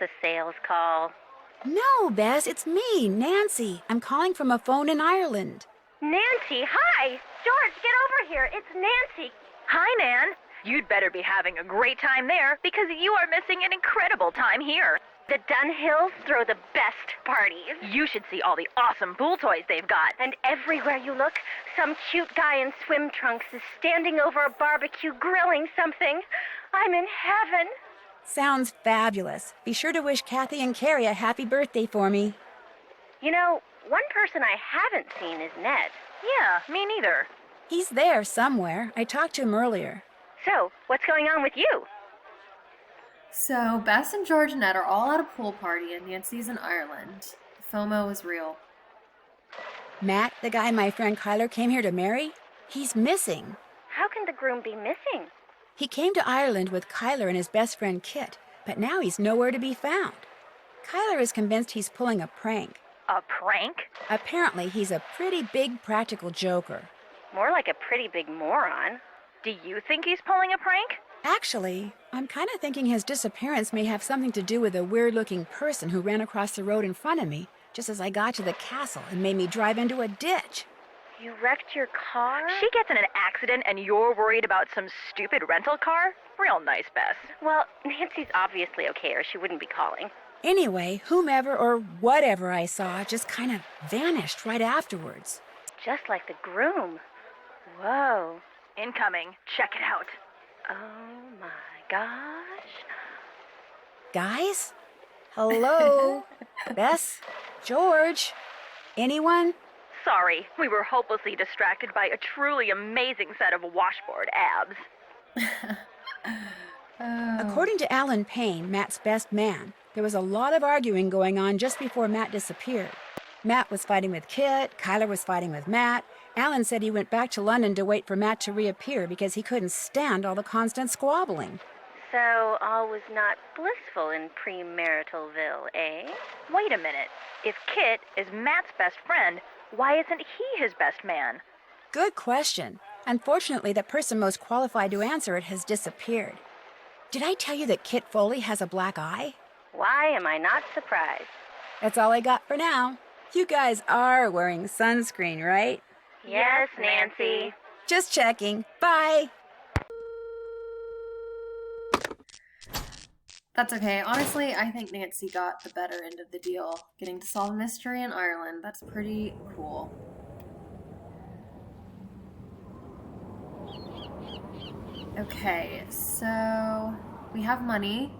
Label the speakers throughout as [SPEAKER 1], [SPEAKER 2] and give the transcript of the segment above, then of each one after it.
[SPEAKER 1] a sales call?
[SPEAKER 2] No, Bess, it's me, Nancy. I'm calling from a phone in Ireland.
[SPEAKER 1] Nancy, hi! George, get over here. It's Nancy. Hi, Nan. You'd better be having a great time there because you are missing an incredible time here. The Dunhills throw the best parties. You should see all the awesome pool toys they've got. And everywhere you look, some cute guy in swim trunks is standing over a barbecue grilling something. I'm in heaven.
[SPEAKER 2] Sounds fabulous. Be sure to wish Kathy and Carrie a happy birthday for me.
[SPEAKER 1] You know, one person I haven't seen is Ned. Yeah, me neither.
[SPEAKER 2] He's there somewhere. I talked to him earlier.
[SPEAKER 1] So, what's going on with you?
[SPEAKER 3] So, Bess and George and Ned are all at a pool party and Nancy's in Ireland. FOMO is real.
[SPEAKER 2] Matt, the guy my friend Kyler came here to marry, he's missing.
[SPEAKER 1] How can the groom be missing?
[SPEAKER 2] He came to Ireland with Kyler and his best friend Kit, but now he's nowhere to be found. Kyler is convinced he's pulling a prank.
[SPEAKER 1] A prank?
[SPEAKER 2] Apparently, he's a pretty big practical joker.
[SPEAKER 1] More like a pretty big moron. Do you think he's pulling a prank?
[SPEAKER 2] Actually, I'm kind of thinking his disappearance may have something to do with a weird-looking person who ran across the road in front of me just as I got to the castle and made me drive into a ditch.
[SPEAKER 1] You wrecked your car? She gets in an accident and you're worried about some stupid rental car? Real nice, Bess. Well, Nancy's obviously okay or she wouldn't be calling.
[SPEAKER 2] Anyway, whomever or whatever I saw just kind of vanished right afterwards.
[SPEAKER 1] Just like the groom. Whoa. Incoming. Check it out. Oh my gosh.
[SPEAKER 2] Guys? Hello? Bess? George? Anyone?
[SPEAKER 1] Sorry, we were hopelessly distracted by a truly amazing set of washboard abs.
[SPEAKER 2] According to Alan Payne, Matt's best man, there was a lot of arguing going on just before Matt disappeared. Matt was fighting with Kit, Kyler was fighting with Matt. Alan said he went back to London to wait for Matt to reappear because he couldn't stand all the constant squabbling.
[SPEAKER 1] So all was not blissful in premaritalville, eh? Wait a minute. If Kit is Matt's best friend, why isn't he his best man?
[SPEAKER 2] Good question. Unfortunately, the person most qualified to answer it has disappeared. Did I tell you that Kit Foley has a black eye?
[SPEAKER 1] Why am I not surprised?
[SPEAKER 2] That's all I got for now. You guys are wearing sunscreen, right?
[SPEAKER 1] Yes, Nancy.
[SPEAKER 2] Just checking. Bye.
[SPEAKER 3] That's okay. Honestly, I think Nancy got the better end of the deal. Getting to solve a mystery in Ireland. That's pretty cool. Okay, so we have money.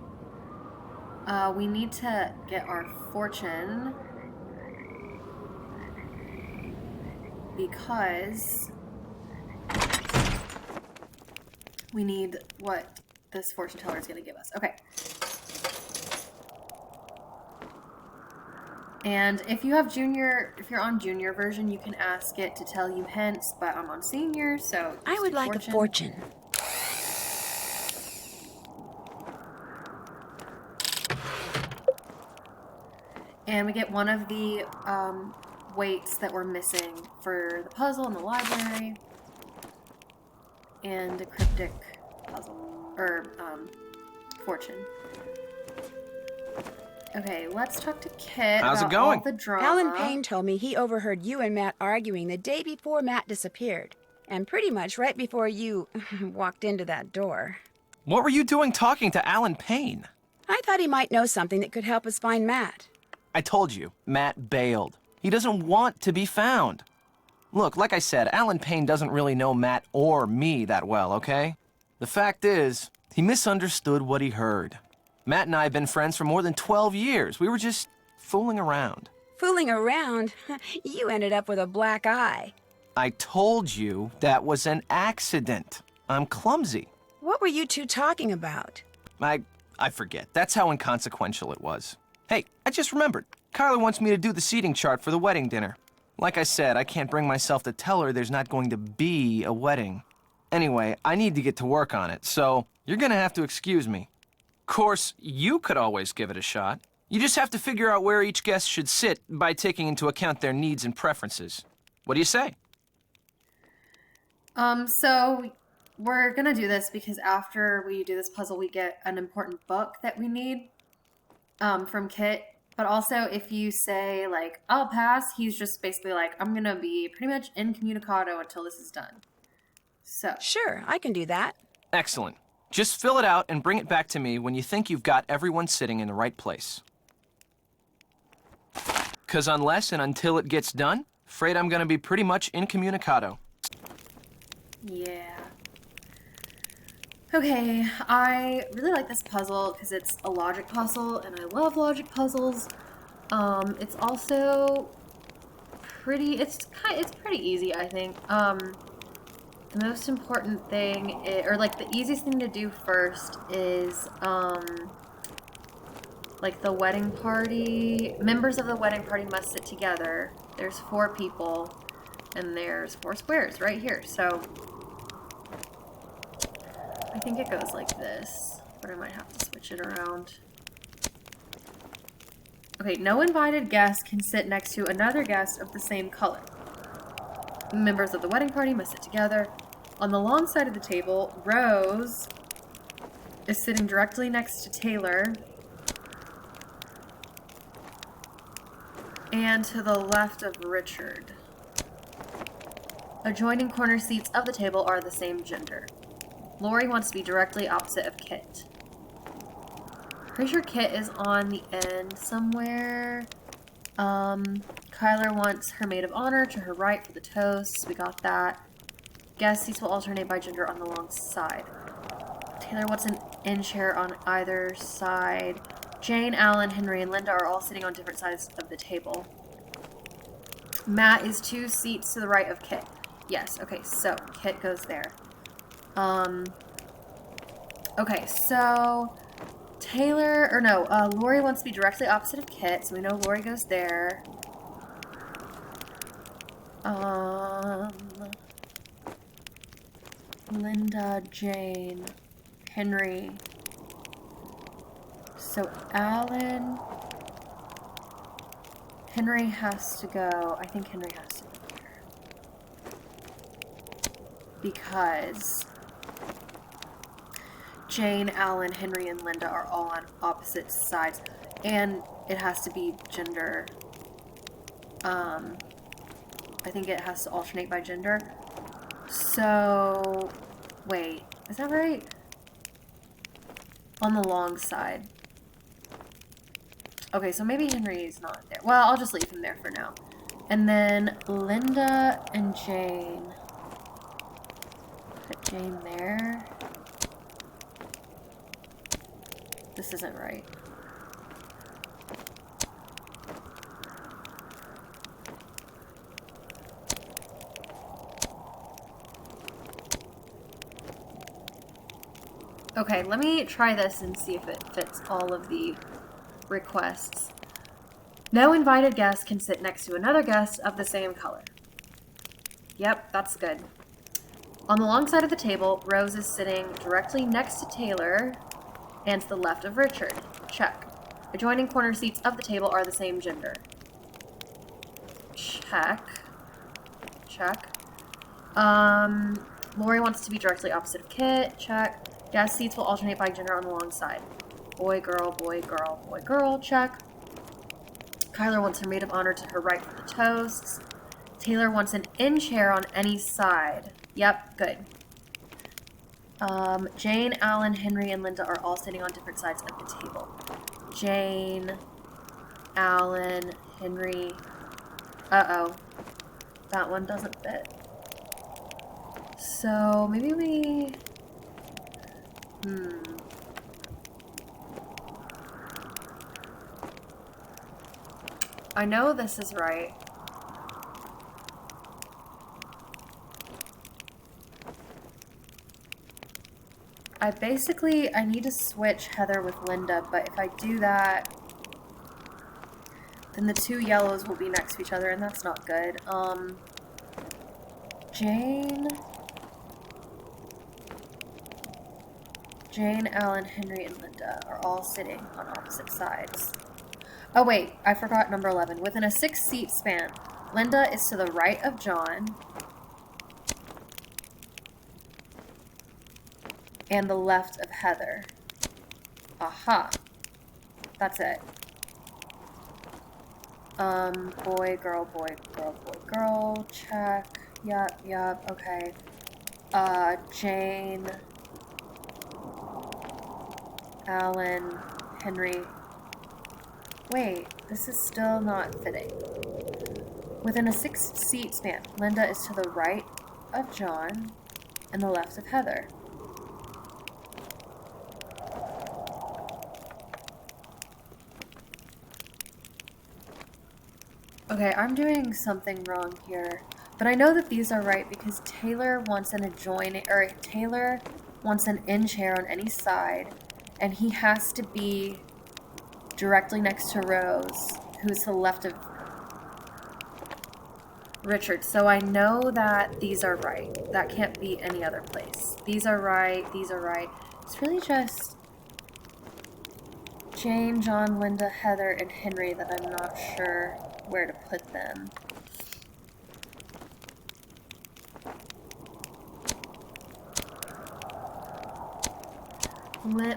[SPEAKER 3] We need to get our fortune because we need what this fortune teller is going to give us. Okay. And if you have if you're on junior version, you can ask it to tell you hints, but I'm on senior, so
[SPEAKER 2] I would like a fortune.
[SPEAKER 3] And we get one of the weights that we're missing for the puzzle in the library. And a cryptic puzzle, or fortune. Okay, let's talk to Kit.
[SPEAKER 4] How's it
[SPEAKER 3] about
[SPEAKER 4] going?
[SPEAKER 3] All the drama.
[SPEAKER 2] Alan Payne told me he overheard you and Matt arguing the day before Matt disappeared. And pretty much right before you walked into that door.
[SPEAKER 4] What were you doing talking to Alan Payne?
[SPEAKER 2] I thought he might know something that could help us find Matt.
[SPEAKER 4] I told you, Matt bailed. He doesn't want to be found. Look, like I said, Alan Payne doesn't really know Matt or me that well, okay? The fact is, he misunderstood what he heard. Matt and I have been friends for more than 12 years. We were just fooling around.
[SPEAKER 2] Fooling around? You ended up with a black eye.
[SPEAKER 4] I told you that was an accident. I'm clumsy.
[SPEAKER 2] What were you two talking about?
[SPEAKER 4] I forget. That's how inconsequential it was. Hey, I just remembered. Carla wants me to do the seating chart for the wedding dinner. Like I said, I can't bring myself to tell her there's not going to be a wedding. Anyway, I need to get to work on it, so you're gonna have to excuse me. Of course, you could always give it a shot. You just have to figure out where each guest should sit by taking into account their needs and preferences. What do you say?
[SPEAKER 3] So we're gonna do this because after we do this puzzle, we get an important book that we need. from Kit. But also, if you say, like, I'll pass, he's just basically like, I'm going to be pretty much incommunicado until this is done. So.
[SPEAKER 2] Sure, I can do that.
[SPEAKER 4] Excellent. Just fill it out and bring it back to me when you think you've got everyone sitting in the right place. 'Cause unless and until it gets done, afraid I'm gonna be pretty much incommunicado.
[SPEAKER 3] Yeah. Okay, I really like this puzzle because it's a logic puzzle, and I love logic puzzles. It's also it's pretty easy, I think. The most important thing, or like the easiest thing to do first is, like the wedding party. Members of the wedding party must sit together. There's 4 people, and there's 4 squares right here. So I think it goes like this, but I might have to switch it around. Okay, no invited guest can sit next to another guest of the same color. Members of the wedding party must sit together. On the long side of the table, Rose is sitting directly next to Taylor. And to the left of Richard. Adjoining corner seats of the table are the same gender. Lori wants to be directly opposite of Kit. Pretty sure Kit is on the end somewhere. Kyler wants her maid of honor to her right for the toast. We got that. Guest seats will alternate by gender on the long side. Taylor wants an in chair on either side. Jane, Alan, Henry, and Linda are all sitting on different sides of the table. Matt is 2 seats to the right of Kit. Yes, okay, so Kit goes there. Okay, so Lori wants to be directly opposite of Kit, so we know Lori goes there. Linda, Jane, Henry. So Henry has to go. I think Henry has to go there. Because Jane, Alan, Henry, and Linda are all on opposite sides. And it has to be gender. I think it has to alternate by gender. So, wait, is that right? On the long side. Okay, so maybe Henry's not there. Well, I'll just leave him there for now. And then Linda and Jane. Put Jane there. This isn't right. Okay, let me try this and see if it fits all of the requests. No invited guest can sit next to another guest of the same color. Yep, that's good. On the long side of the table, Rose is sitting directly next to Taylor and to the left of Richard. Check. Adjoining corner seats of the table are the same gender. Check. Check. Lori wants to be directly opposite of Kit. Check. Guest seats will alternate by gender on the long side. Boy, girl, boy, girl, boy, girl. Check. Kyler wants her maid of honor to her right for the toasts. Taylor wants an in chair on any side. Yep, good. Jane, Alan, Henry, and Linda are all sitting on different sides of the table. Jane, Alan, Henry. Uh-oh. That one doesn't fit. So, maybe we... I know this is right. I need to switch Heather with Linda, but if I do that, then the 2 yellows will be next to each other, and that's not good. Jane, Alan, Henry, and Linda are all sitting on opposite sides. Oh wait, I forgot number 11. Within a 6-seat span, Linda is to the right of John and the left of Heather. Aha. That's it. Boy, girl, boy, girl, boy, girl. Check. Yep, okay. Jane, Alan, Henry. Wait, this is still not fitting. Within a 6-seat span, Linda is to the right of John and the left of Heather. Okay, I'm doing something wrong here. But I know that these are right because Taylor wants an in chair on any side, and he has to be directly next to Rose, who's to the left of Richard. So I know that these are right. That can't be any other place. These are right, these are right. It's really just Jane, John, Linda, Heather, and Henry that I'm not sure where to put them.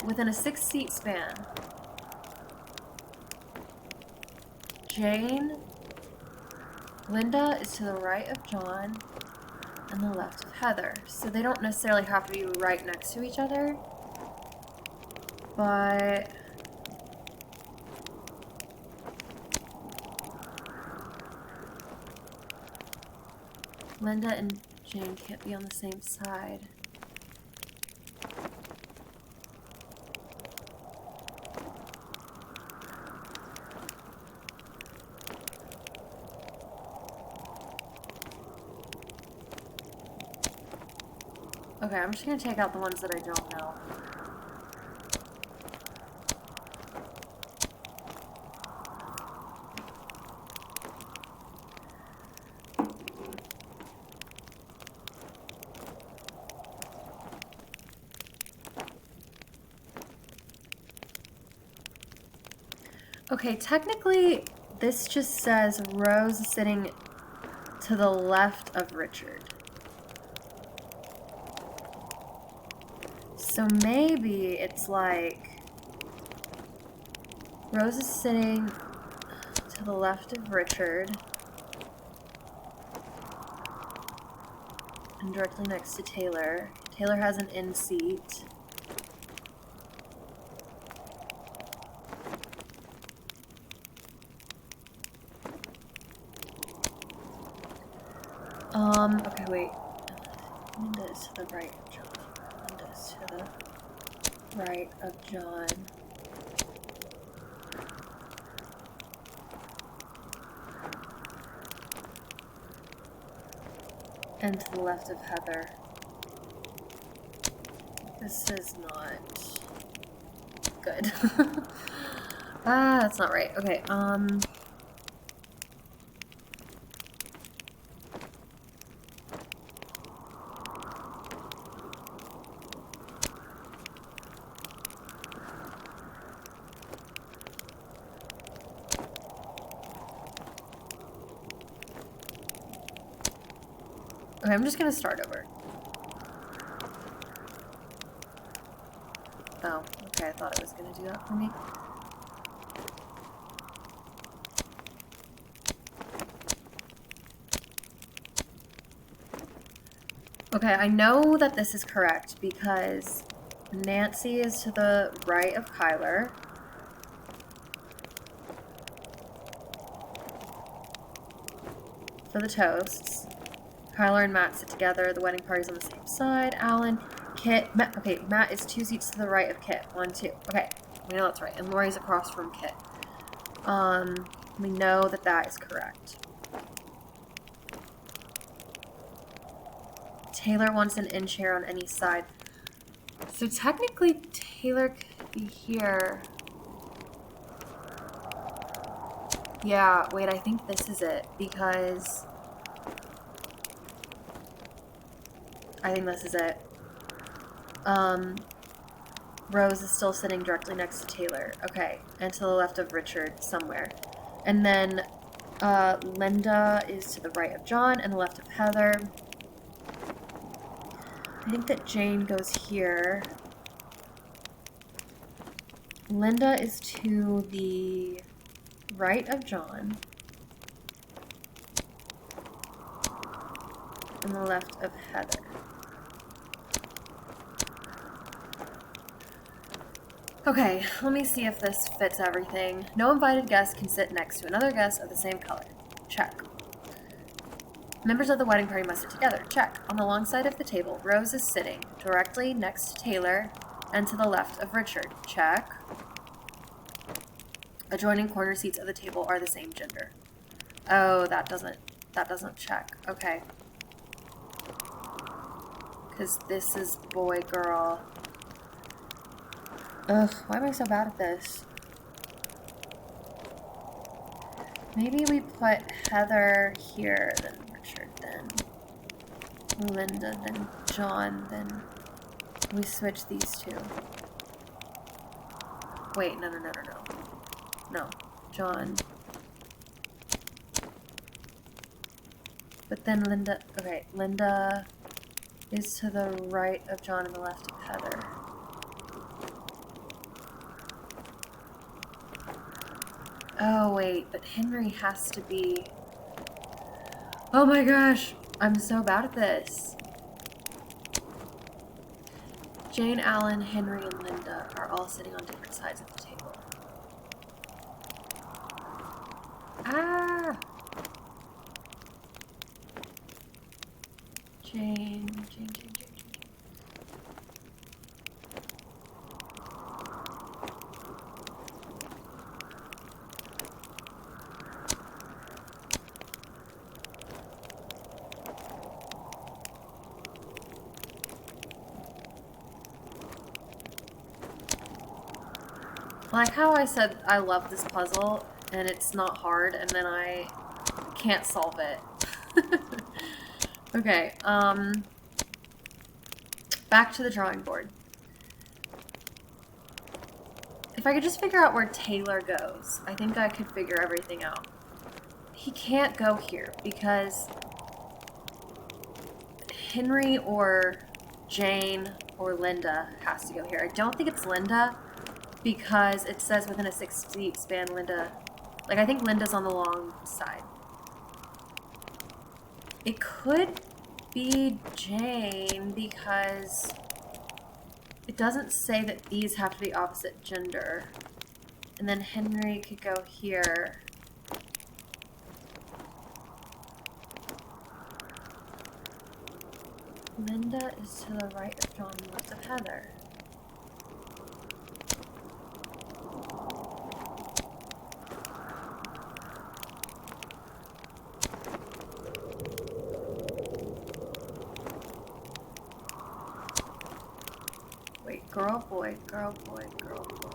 [SPEAKER 3] Within a 6-seat span, Jane, Linda is to the right of John and the left of Heather. So they don't necessarily have to be right next to each other, but Linda and Jane can't be on the same side. Okay, I'm just gonna take out the ones that I don't know. Okay, technically, this just says Rose is sitting to the left of Richard. So maybe it's like Rose is sitting to the left of Richard and directly next to Taylor. Taylor has an in seat. Okay, wait. Linda is to the right of John. Linda is to the right of John. And to the left of Heather. This is not good. That's not right. Okay, okay, I'm just gonna start over. Oh, okay, I thought it was gonna do that for me. Okay, I know that this is correct because Nancy is to the right of Kyler. For the toasts. Kyler and Matt sit together. The wedding party's on the same side. Alan, Kit, Matt. Okay, Matt is 2 seats to the right of Kit. 1, 2. Okay, we know that's right. And Lori's across from Kit. We know that that is correct. Taylor wants an in chair on any side. So technically, Taylor could be here. Yeah, wait, I think this is it because I think this is it. Rose is still sitting directly next to Taylor. Okay, and to the left of Richard somewhere. And then Linda is to the right of John and the left of Heather. I think that Jane goes here. Linda is to the right of John. and the left of Heather. Okay, let me see if this fits everything. No invited guest can sit next to another guest of the same color. Check. Members of the wedding party must sit together. Check. On the long side of the table, Rose is sitting directly next to Taylor and to the left of Richard. Check. Adjoining corner seats of the table are the same gender. Oh, that doesn't check. Okay. Because this is boy, girl. Ugh, why am I so bad at this? Maybe we put Heather here, then Richard, then Linda, then John, then we switch these two. Wait, no. No, John. But then Linda, okay, Linda is to the right of John and the left of Heather. Oh, wait, but Henry has to be... Oh my gosh, I'm so bad at this. Jane, Alan, Henry, and Linda are all sitting on different sides of the table. Ah! Jane. Like how I said I love this puzzle, and it's not hard, and then I can't solve it. Okay, back to the drawing board. If I could just figure out where Taylor goes, I think I could figure everything out. He can't go here, because Henry or Jane or Linda has to go here. I don't think it's Linda, because it says within a 6 feet span, Linda... Like, I think Linda's on the long side. It could be Jane, because it doesn't say that these have to be opposite gender. And then Henry could go here. Linda is to the right of John and left of Heather. Wait, girl, boy, girl, boy, girl, boy.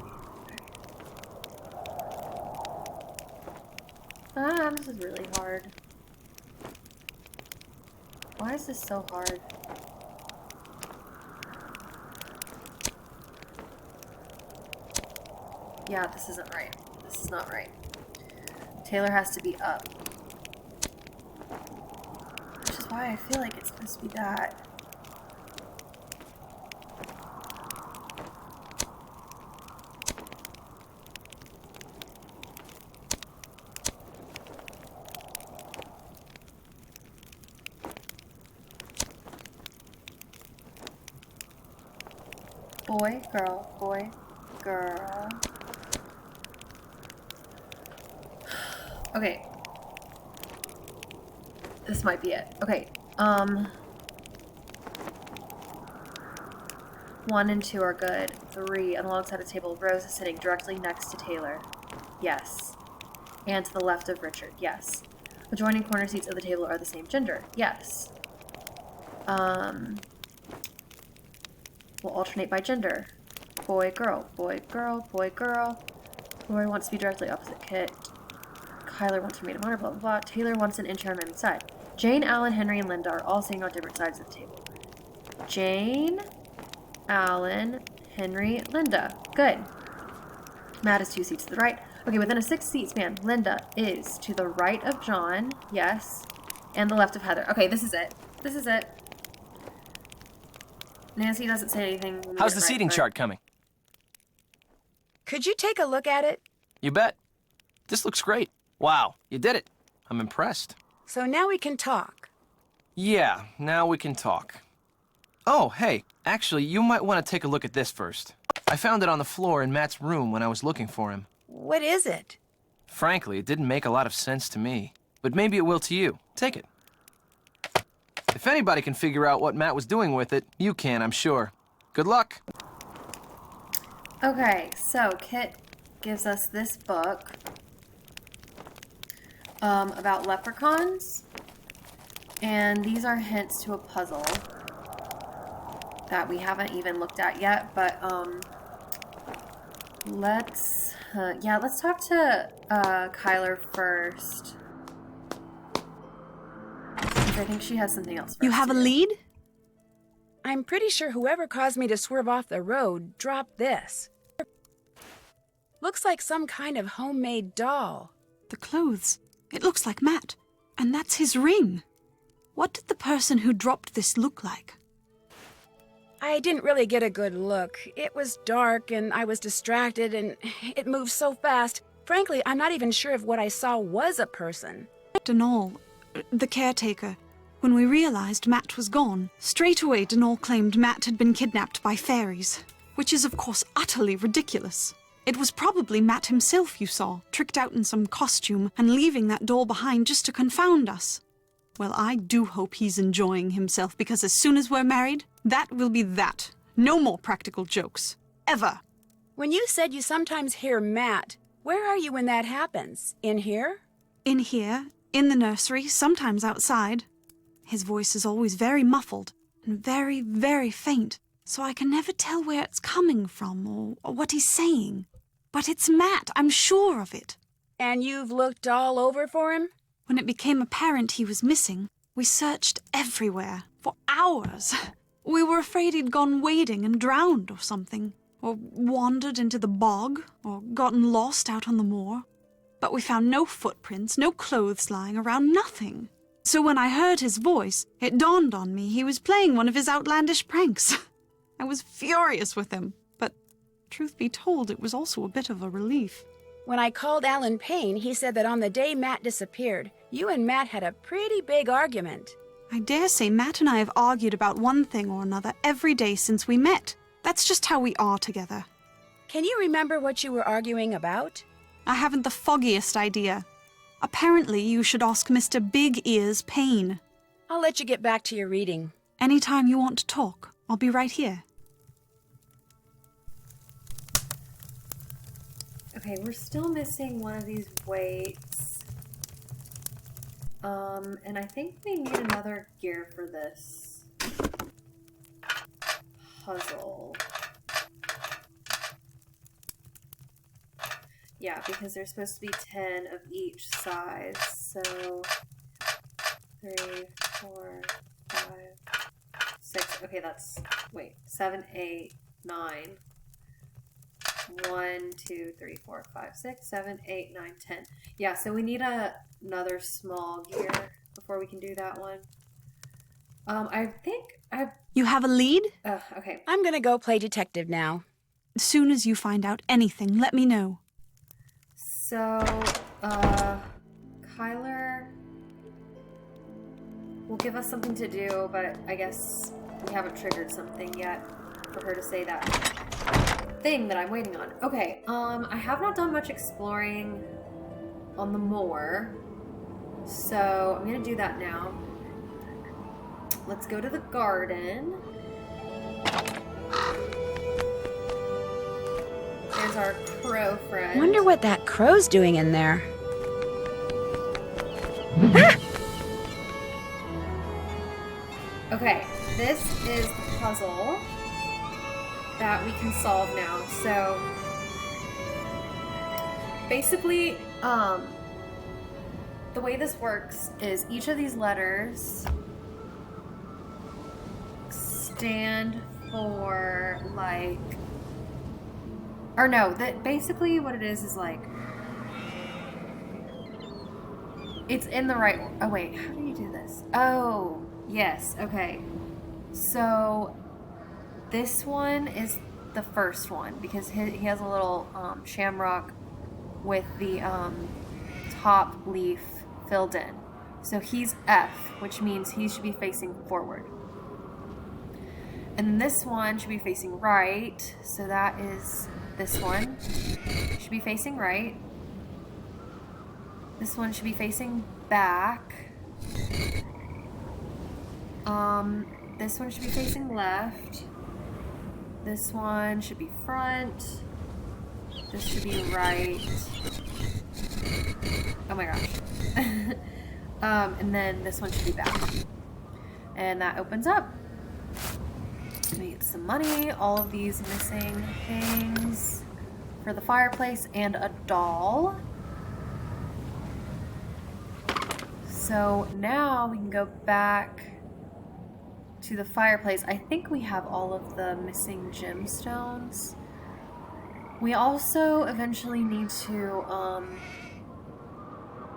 [SPEAKER 3] Okay. This is really hard. Why is this so hard? Yeah, this isn't right. This is not right. Taylor has to be up. Which is why I feel like it's supposed to be that. Boy, girl, boy, girl. Okay. This might be it. Okay. 1 and 2 are good. 3 on the long side of the table. Rose is sitting directly next to Taylor. Yes. And to the left of Richard. Yes. Adjoining corner seats of the table are the same gender. Yes. We'll alternate by gender. Boy, girl, boy, girl, boy, girl. Roy wants to be directly opposite Kit. Kyler wants to remain a minor, blah, blah, blah. Taylor wants an inch on Mammy's side. Jane, Alan, Henry, and Linda are all sitting on different sides of the table. Jane, Alan, Henry, Linda. Good. Matt is 2 seats to the right. Okay, within a 6-seat span, Linda is to the right of John. Yes. And the left of Heather. Okay, this is it. This is it. Nancy doesn't say anything.
[SPEAKER 4] How's the seating chart coming?
[SPEAKER 2] Could you take a look at it?
[SPEAKER 4] You bet. This looks great. Wow, you did it. I'm impressed.
[SPEAKER 2] So now we can talk.
[SPEAKER 4] Yeah, now we can talk. Oh, hey, actually, you might want to take a look at this first. I found it on the floor in Matt's room when I was looking for him.
[SPEAKER 2] What is it?
[SPEAKER 4] Frankly, it didn't make a lot of sense to me, but maybe it will to you. Take it. If anybody can figure out what Matt was doing with it, you can, I'm sure. Good luck.
[SPEAKER 3] Okay, so Kit gives us this book about leprechauns, and these are hints to a puzzle that we haven't even looked at yet, but let's talk to Kyler first, because I think she has something else for
[SPEAKER 5] You
[SPEAKER 3] us
[SPEAKER 5] have
[SPEAKER 3] to
[SPEAKER 5] a
[SPEAKER 3] do.
[SPEAKER 5] lead?
[SPEAKER 2] I'm pretty sure whoever caused me to swerve off the road dropped this. Looks like some kind of homemade doll.
[SPEAKER 5] The clothes. It looks like Matt. And that's his ring. What did the person who dropped this look like?
[SPEAKER 2] I didn't really get a good look. It was dark and I was distracted and it moved so fast. Frankly, I'm not even sure if what I saw was a person.
[SPEAKER 5] Denal, the caretaker. When we realized Matt was gone, straight away Denal claimed Matt had been kidnapped by fairies, which is of course utterly ridiculous. It was probably Matt himself you saw, tricked out in some costume and leaving that doll behind just to confound us. Well, I do hope he's enjoying himself, because as soon as we're married, that will be that. No more practical jokes. Ever.
[SPEAKER 2] When you said you sometimes hear Matt, where are you when that happens? In here?
[SPEAKER 5] In here, in the nursery, sometimes outside. His voice is always very muffled and very, very faint, so I can never tell where it's coming from or what he's saying. But it's Matt, I'm sure of it.
[SPEAKER 2] And you've looked all over for him?
[SPEAKER 5] When it became apparent he was missing, we searched everywhere, for hours. We were afraid he'd gone wading and drowned or something, or wandered into the bog, or gotten lost out on the moor. But we found no footprints, no clothes lying around, nothing. So when I heard his voice, it dawned on me he was playing one of his outlandish pranks. I was furious with him, but truth be told, it was also a bit of a relief.
[SPEAKER 2] When I called Alan Payne, he said that on the day Matt disappeared, you and Matt had a pretty big argument.
[SPEAKER 5] I dare say Matt and I have argued about one thing or another every day since we met. That's just how we are together.
[SPEAKER 2] Can you remember what you were arguing about?
[SPEAKER 5] I haven't the foggiest idea. Apparently, you should ask Mr. Big Ears Payne.
[SPEAKER 2] I'll let you get back to your reading.
[SPEAKER 5] Anytime you want to talk, I'll be right here.
[SPEAKER 3] Okay, we're still missing one of these weights. And I think we need another gear for this puzzle. Yeah, because there's supposed to be 10 of each size. So 3, 4, 5, 6. Okay, that's, wait, 7, 8, 9. 1, 2, 3, 4, 5, 6, 7, 8, 9, 10. Yeah, so we need another small gear before we can do that one. I think I've...
[SPEAKER 5] You have a lead?
[SPEAKER 3] Okay.
[SPEAKER 2] I'm gonna go play detective now.
[SPEAKER 5] As soon as you find out anything, let me know.
[SPEAKER 3] So, Kyler will give us something to do, but I guess we haven't triggered something yet for her to say that thing that I'm waiting on. Okay, I have not done much exploring on the moor, so I'm gonna do that now. Let's go to the garden. There's our crow friend.
[SPEAKER 2] Wonder what that crow's doing in there.
[SPEAKER 3] Okay, this is the puzzle that we can solve now. So basically, the way this works is each of these letters stand for like, or no, that basically what it is like, it's in the right, oh wait, how do you do this? Oh, yes, okay. So this one is the first one because he has a little shamrock with the top leaf filled in. So he's F, which means he should be facing forward. And this one should be facing right, so that is this one. Should be facing right. This one should be facing back. This one should be facing left. This one should be front. This should be right. Oh my gosh. And then this one should be back. And that opens up. We get some money, all of these missing things for the fireplace, and a doll. So now we can go back to the fireplace. I think we have all of the missing gemstones. We also eventually need to,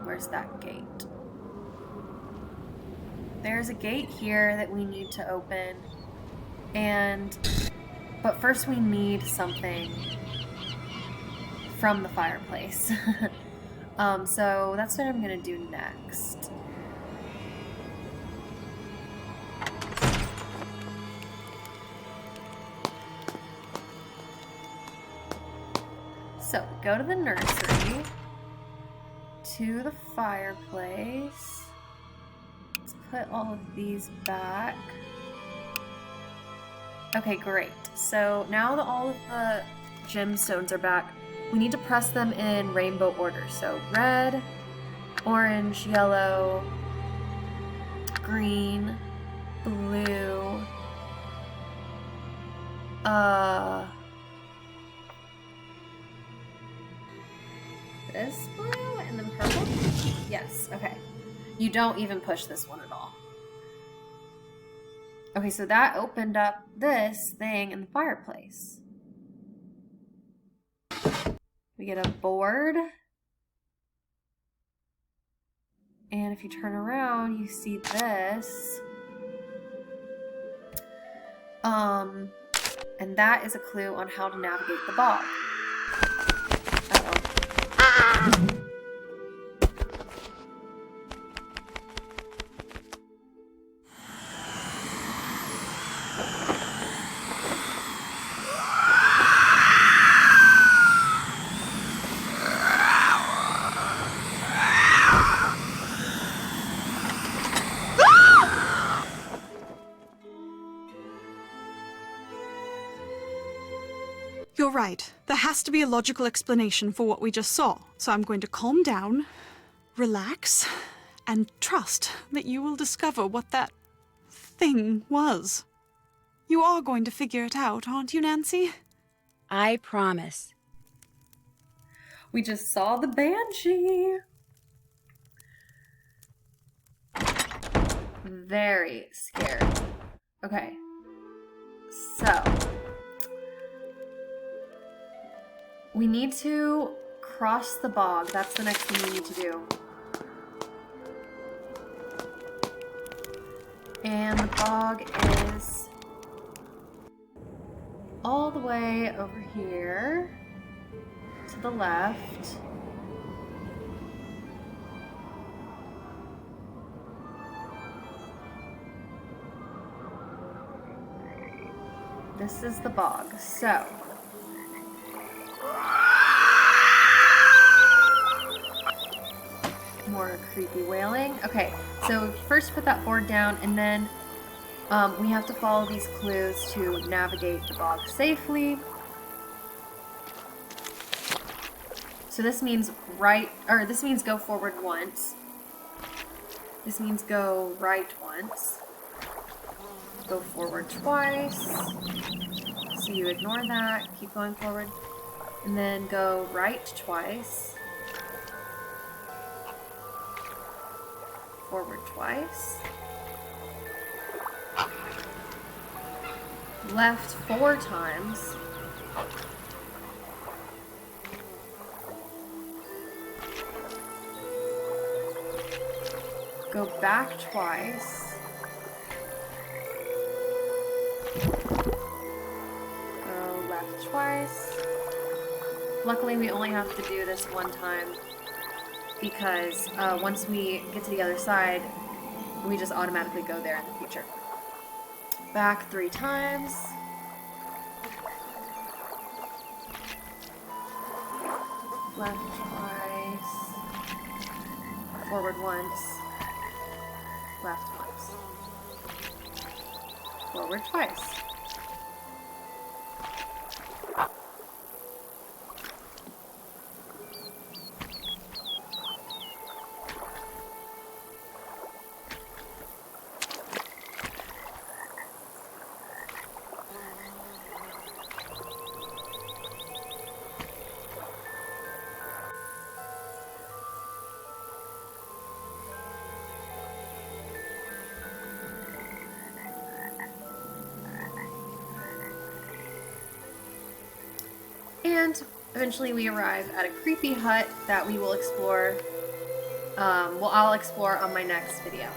[SPEAKER 3] where's that gate? There's a gate here that we need to open. But first we need something from the fireplace. So that's what I'm gonna do next. So go to the nursery, to the fireplace. Let's put all of these back. Okay, great. So now that all of the gemstones are back, we need to press them in rainbow order. So red, orange, yellow, green, blue, this blue, and then purple? Yes, okay. You don't even push this one at all. Okay, so that opened up this thing in the fireplace. We get a board. And if you turn around, you see this. And that is a clue on how to navigate the bog. Uh-oh.
[SPEAKER 5] You're right. There has to be a logical explanation for what we just saw. So I'm going to calm down, relax, and trust that you will discover what that thing was. You are going to figure it out, aren't you, Nancy?
[SPEAKER 2] I promise.
[SPEAKER 3] We just saw the banshee. Very scary. Okay. So we need to cross the bog. That's the next thing we need to do. And the bog is all the way over here to the left. This is the bog. So more creepy wailing. Okay, so first put that board down, and then we have to follow these clues to navigate the bog safely. So this means this means go forward once. This means go right once. Go forward twice. So you ignore that, keep going forward. And then go right twice. Forward twice. Left 4 times. Go back twice. Go left twice. Luckily, we only have to do this one time. because once we get to the other side, we just automatically go there in the future. Back 3 times. Left twice. Forward once. Left once. Forward twice. And eventually we arrive at a creepy hut that we will explore, I'll explore on my next video.